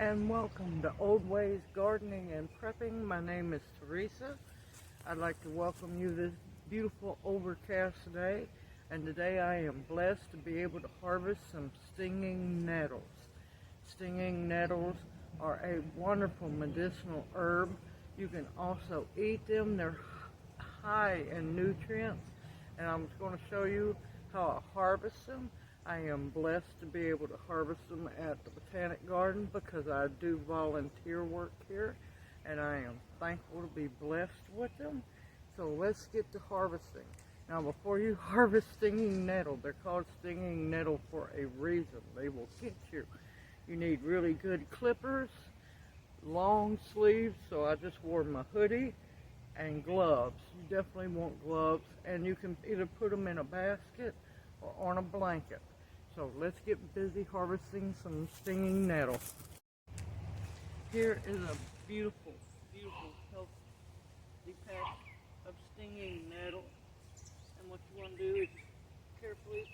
and welcome to Old Ways Gardening and Prepping. My name is Teresa. I'd like to welcome you this beautiful overcast day, and today I am blessed to be able to harvest some stinging nettles. Stinging nettles are a wonderful medicinal herb. You can also eat them. They're high in nutrients, and I'm going to show you how I harvest them. I am blessed to be able to harvest them at the Botanic Garden because I do volunteer work here, and I am thankful to be blessed with them. So let's get to harvesting. Now, before you harvest stinging nettle, they're called stinging nettle for a reason. They will get you. You need really good clippers, long sleeves, so I just wore my hoodie, and gloves. You definitely want gloves, and you can either put them in a basket or on a blanket. So let's get busy harvesting some stinging nettle. Here is a beautiful, beautiful healthy patch of stinging nettle. And what you want to do is carefully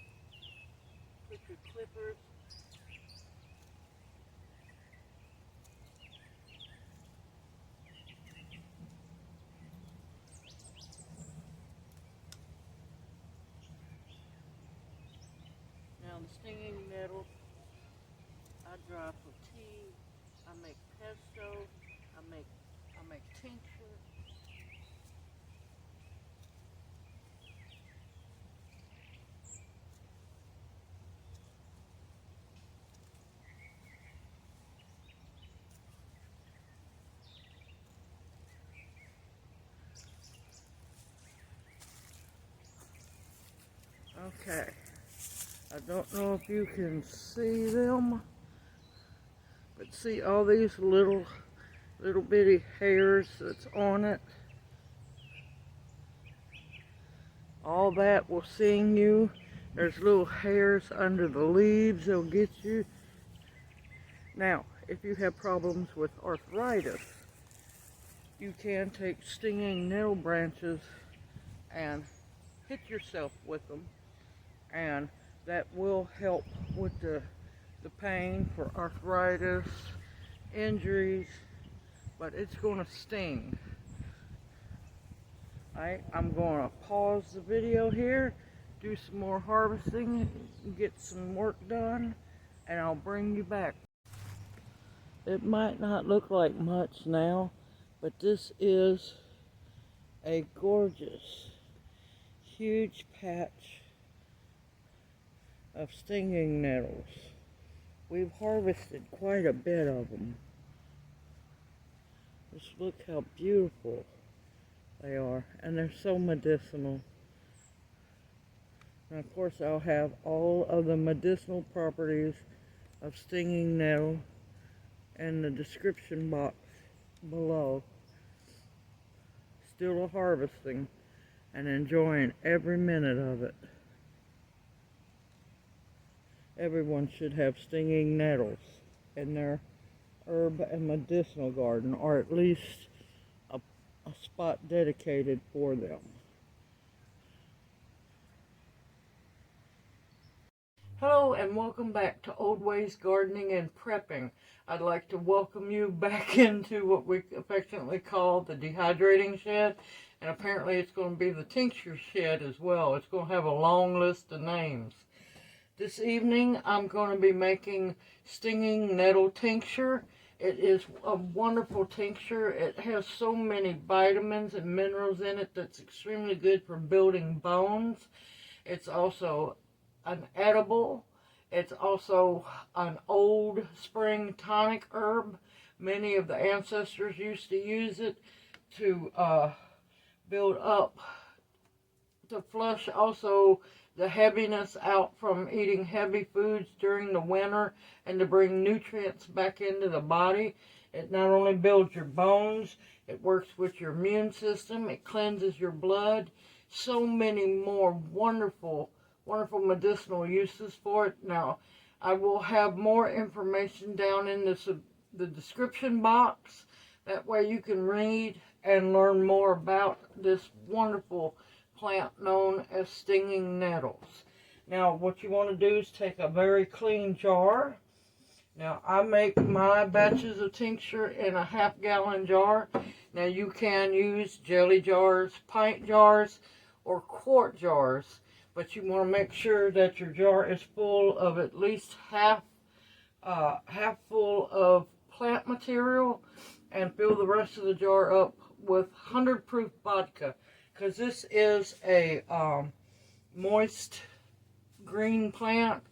put your clippers the stinging nettle. I dry for tea. I make pesto. I make tincture. Okay. I don't know if you can see them, but see all these little bitty hairs that's on it? All that will sting you. There's little hairs under the leaves that'll get you. Now, if you have problems with arthritis, you can take stinging nettle branches and hit yourself with them, and that will help with the pain for arthritis, injuries, but it's going to sting. Alright, I'm going to pause the video here, do some more harvesting, get some work done, and I'll bring you back. It might not look like much now, but this is a gorgeous, huge patch of stinging nettles. We've harvested quite a bit of them. Just look how beautiful they are, and they're so medicinal. And of course I'll have all of the medicinal properties of stinging nettle in the description box below. Still harvesting and enjoying every minute of it. Everyone should have stinging nettles in their herb and medicinal garden, or at least a spot dedicated for them. Hello and welcome back to Old Ways Gardening and Prepping. I'd like to welcome you back into what we affectionately call the dehydrating shed, and apparently it's going to be the tincture shed as well. It's going to have a long list of names. This evening, I'm going to be making Stinging Nettle Tincture. It is a wonderful tincture. It has so many vitamins and minerals in it that's extremely good for building bones. It's also an edible. It's also an old spring tonic herb. Many of the ancestors used to use it to build up, to flush also the heaviness out from eating heavy foods during the winter, and to bring nutrients back into the body. It not only builds your bones, it works with your immune system, it cleanses your blood. So many more wonderful, wonderful medicinal uses for it. Now, I will have more information down in the description box. That way you can read and learn more about this wonderful plant known as stinging nettles. Now, what you want to do is take a very clean jar, Now, I make my batches of tincture in a half-gallon jar. Now, you can use jelly jars, pint jars, or quart jars, but you want to make sure that your jar is full of at least half full of plant material, and fill the rest of the jar up with 100 proof vodka, because this is a moist green plant.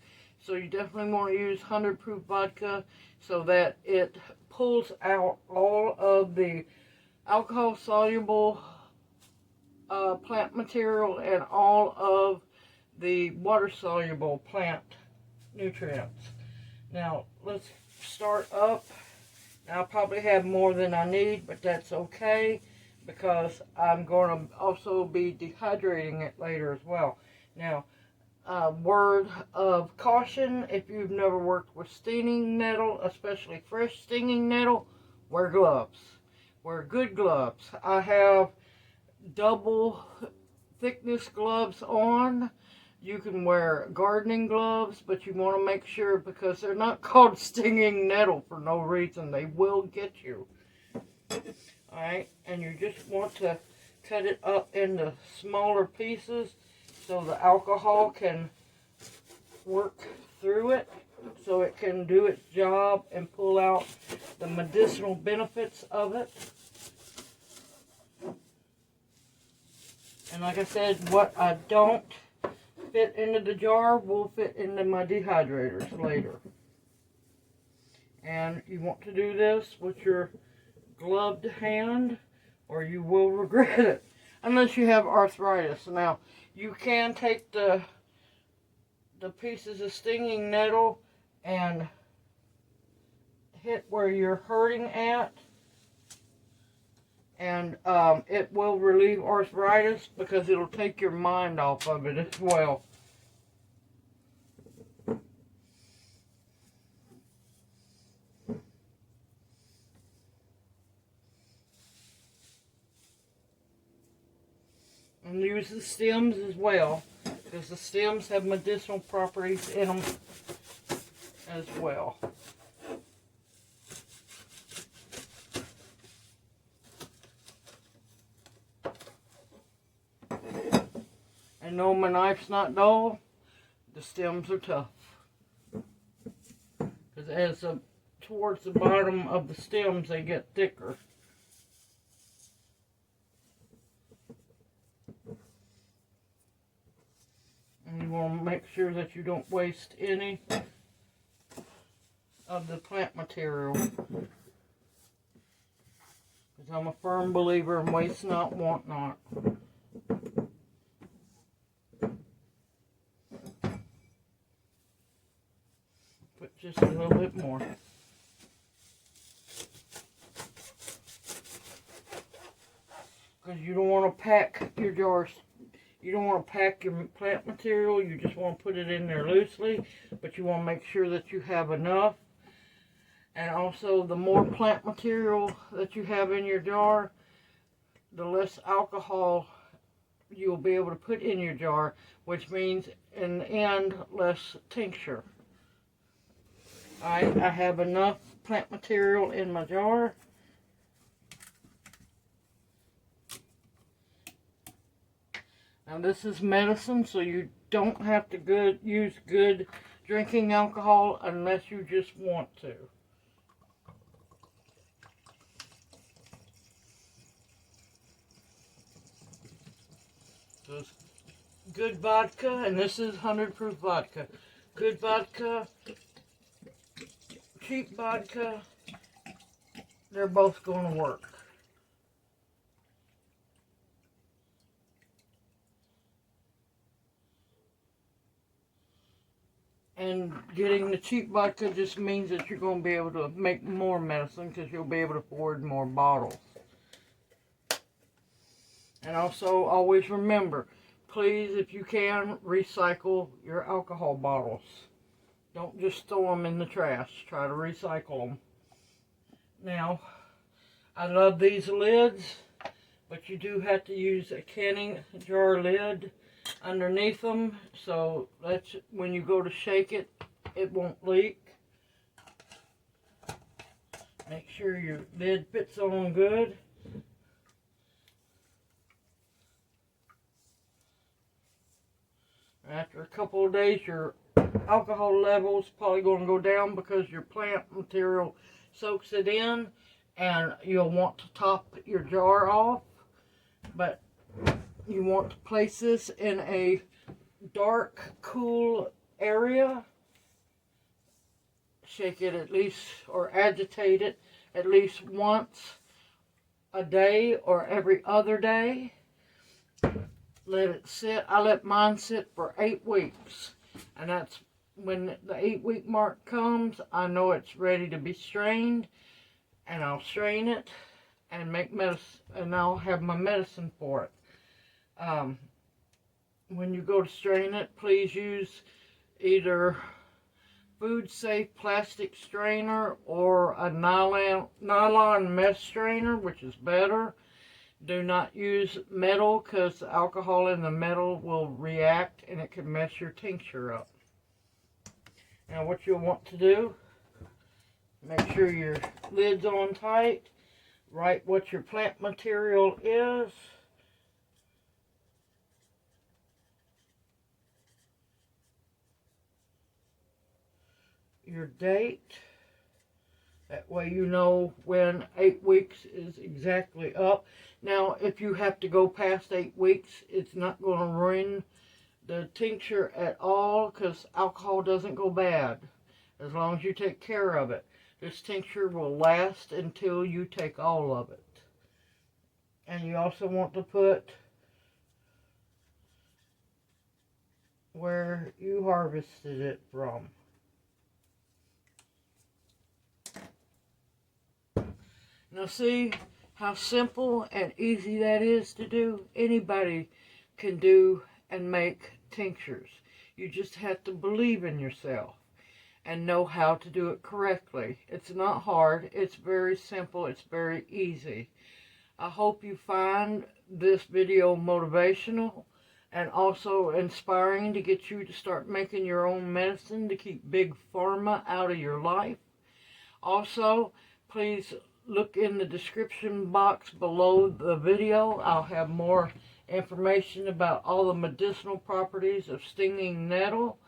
So you definitely want to use 100 proof vodka so that it pulls out all of the alcohol soluble plant material and all of the water soluble plant nutrients. Now let's start up. Now, I probably have more than I need, but that's okay because I'm going to also be dehydrating it later as well. Now, word of caution, if you've never worked with stinging nettle, especially fresh stinging nettle, wear gloves. Wear good gloves. I have double thickness gloves on. You can wear gardening gloves, but you want to make sure, because they're not called stinging nettle for no reason. They will get you. Alright, and you just want to cut it up into smaller pieces so the alcohol can work through it, so it can do its job and pull out the medicinal benefits of it. And like I said, what I don't fit into the jar will fit into my dehydrators later. And you want to do this with your gloved hand, or you will regret it, unless you have arthritis. Now, you can take the pieces of stinging nettle and hit where you're hurting at, and it will relieve arthritis because it'll take your mind off of it as well. And use the stems as well, because the stems have medicinal properties in them as well. And no, my knife's not dull. The stems are tough, because as towards the bottom of the stems, they get thicker. And you want to make sure that you don't waste any of the plant material, because I'm a firm believer in waste not, want not. Put just a little bit more. Because you don't want to pack your jars. You don't want to pack your plant material. You just want to put it in there loosely. But you want to make sure that you have enough. And also, the more plant material that you have in your jar, the less alcohol you'll be able to put in your jar, which means, in the end, less tincture. I have enough plant material in my jar. Now, this is medicine, so you don't have to use good drinking alcohol unless you just want to. So it's good vodka, and this is 100 proof vodka. Good vodka, cheap vodka, they're both going to work. And getting the cheap vodka just means that you're going to be able to make more medicine, because you'll be able to afford more bottles. And also, always remember, please, if you can, recycle your alcohol bottles. Don't just throw them in the trash. Try to recycle them. Now, I love these lids, but you do have to use a canning jar lid underneath them, so that's when you go to shake it, it won't leak. Make sure your lid fits on good. After a couple of days, your alcohol level's probably going to go down because your plant material soaks it in, and you'll want to top your jar off. But you want to place this in a dark, cool area. Shake it at least, or agitate it at least once a day or every other day. Let it sit. I let mine sit for 8 weeks. And that's when the 8-week mark comes, I know it's ready to be strained. And I'll strain it and make medicine, and I'll have my medicine for it. When you go to strain it, please use either food safe plastic strainer or a nylon mesh strainer, which is better. Do not use metal, because the alcohol in the metal will react and it can mess your tincture up. Now what you'll want to do, make sure your lid's on tight. Write what your plant material is. Your date. That way you know when 8 weeks is exactly up. Now, if you have to go past 8 weeks, it's not going to ruin the tincture at all, because alcohol doesn't go bad as long as you take care of it. This tincture will last until you take all of it. And you also want to put where you harvested it from. Now see how simple and easy that is to do? Anybody can do and make tinctures. You just have to believe in yourself and know how to do it correctly. It's not hard. It's very simple. It's very easy. I hope you find this video motivational and also inspiring to get you to start making your own medicine to keep big pharma out of your life. Also, please look in the description box below the video. I'll have more information about all the medicinal properties of stinging nettle.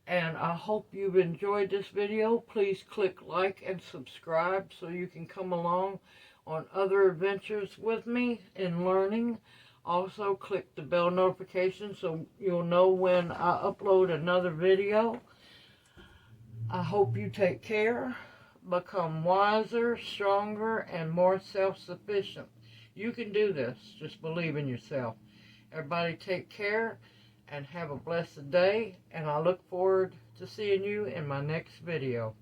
And I hope you've enjoyed this video. Please click like and subscribe so you can come along on other adventures with me in learning. Also, click the bell notification so you'll know when I upload another video. I hope you take care. Become wiser, stronger, and more self-sufficient. You can do this. Just believe in yourself. Everybody take care and have a blessed day. And I look forward to seeing you in my next video.